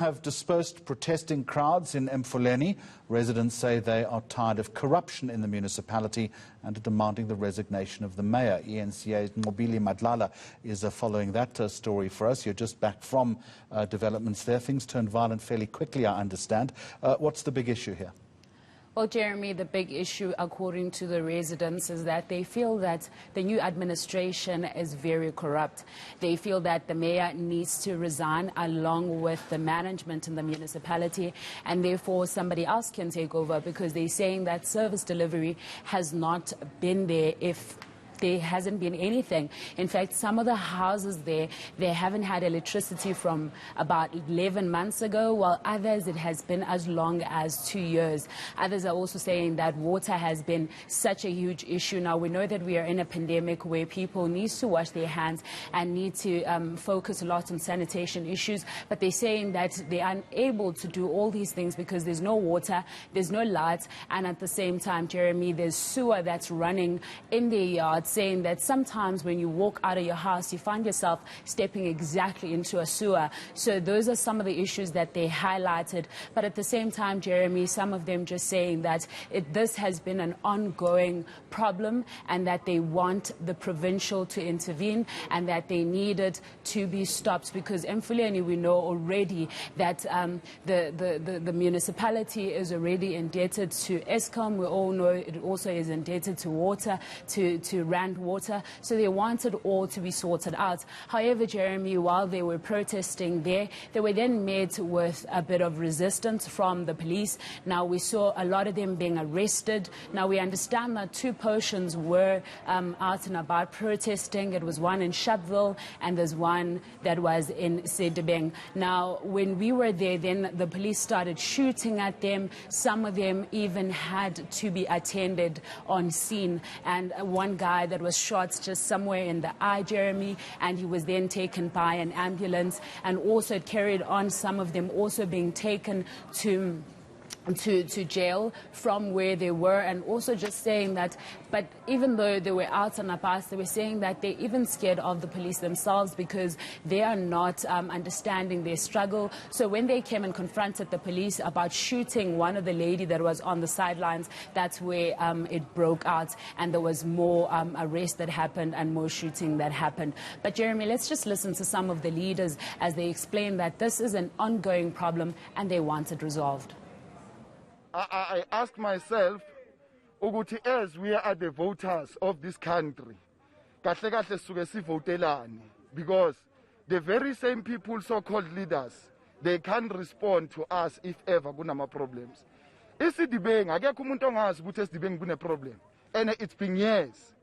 Have dispersed protesting crowds in Emfuleni. Residents say they are tired of corruption in the municipality and are demanding the resignation of the mayor. eNCA's Nqobile Madlala is following that story for us. You're just back from developments there. Things turned violent fairly quickly, I understand. What's the big issue here? Well, Jeremy, the big issue, according to the residents, is that they feel that the new administration is very corrupt. They feel that the mayor needs to resign along with the management in the municipality, and therefore somebody else can take over, because they're saying that service delivery has not been there if there hasn't been anything. In fact, some of the houses there, they haven't had electricity from about 11 months ago, while others it has been as long as 2 years. Others are also saying that water has been such a huge issue. Now, we know that we are in a pandemic where people need to wash their hands and need to focus a lot on sanitation issues, but they're saying that they are unable to do all these things because there's no water, there's no lights, and at the same time, Jeremy, there's sewer that's running in their yards, saying that sometimes when you walk out of your house, you find yourself stepping exactly into a sewer. So those are some of the issues that they highlighted. But at the same time, Jeremy, some of them just saying that this has been an ongoing problem and that they want the provincial to intervene and that they need it to be stopped, because Emfuleni, we know already that the municipality is already indebted to eNCA. We all know it also is indebted to water, to Rand Water, so they want it all to be sorted out. However, Jeremy, while they were protesting there, they were then met with a bit of resistance from the police. Now, we saw a lot of them being arrested. Now, we understand that 2 persons were out and about protesting. It was one in Sharpeville and there's one that was in Sedibeng. Now, when we were there, then the police started shooting at them. Some of them even had to be attended on scene, and one guy that was shot just somewhere in the eye, Jeremy, and he was then taken by an ambulance, and also it carried on some of them also being taken to jail from where they were, and also just saying that, but even though they were out and about, they were saying that they're even scared of the police themselves because they are not understanding their struggle. So when they came and confronted the police about shooting one of the lady that was on the sidelines, that's where it broke out, and there was more arrest that happened and more shooting that happened. But Jeremy, let's just listen to some of the leaders as they explain that this is an ongoing problem and they want it resolved. I ask myself, ukuthi as we are the voters of this country, because the very same people, so-called leaders, they can't respond to us if ever kunama problems. Isidibeng, akekho umuntu ongazi ukuthi esidibeng kune problem, and it's been years.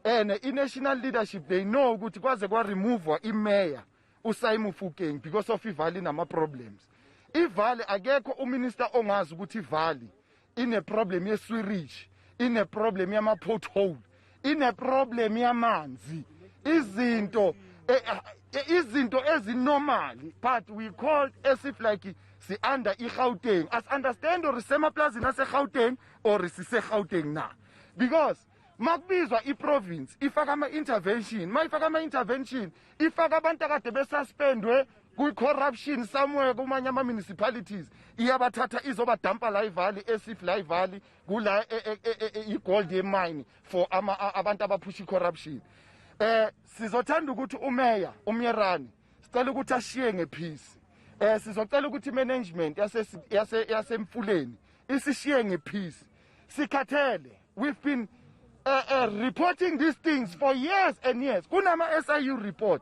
And in national leadership, they know ukuthi kwaze kwa remove imayor uSayimu Fukeng because of ivali nama problems. Ivali akekho uminister ongazi ukuthi ivali ine problem ye sewage, ine problem yama pothole, ine problem yamanzi, izinto ezinormal, but we call as if like si under iGauteng. As understand or semaplazi na se Gauteng or si se Gauteng na, because makubizwa iprovince ifaka ama intervention, mayifaka ama intervention ifaka abantu akade besuspendwe corruption somewhere kumanye ama municipalities, iyabathatha izobadampa la ivali esif la ivali kula igold mine for abantu abaphushi corruption. Sizothanda ukuthi umayor umyerani sicela ukuthi ashiye ngepeace. Sizocela ukuthi management yasemfuleni isishiye ngepeace. Sikhathele, we've been reporting these things for years and years. Kunama SIU report,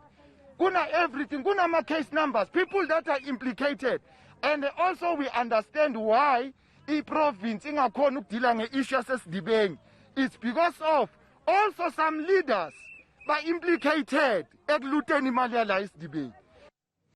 kuna everything, kuna case numbers, people that are implicated, and also we understand why province ingakhona ukudila nge-issue yasesidibeng. It's because of also some leaders are implicated ekuluteni imali yala esidibeng.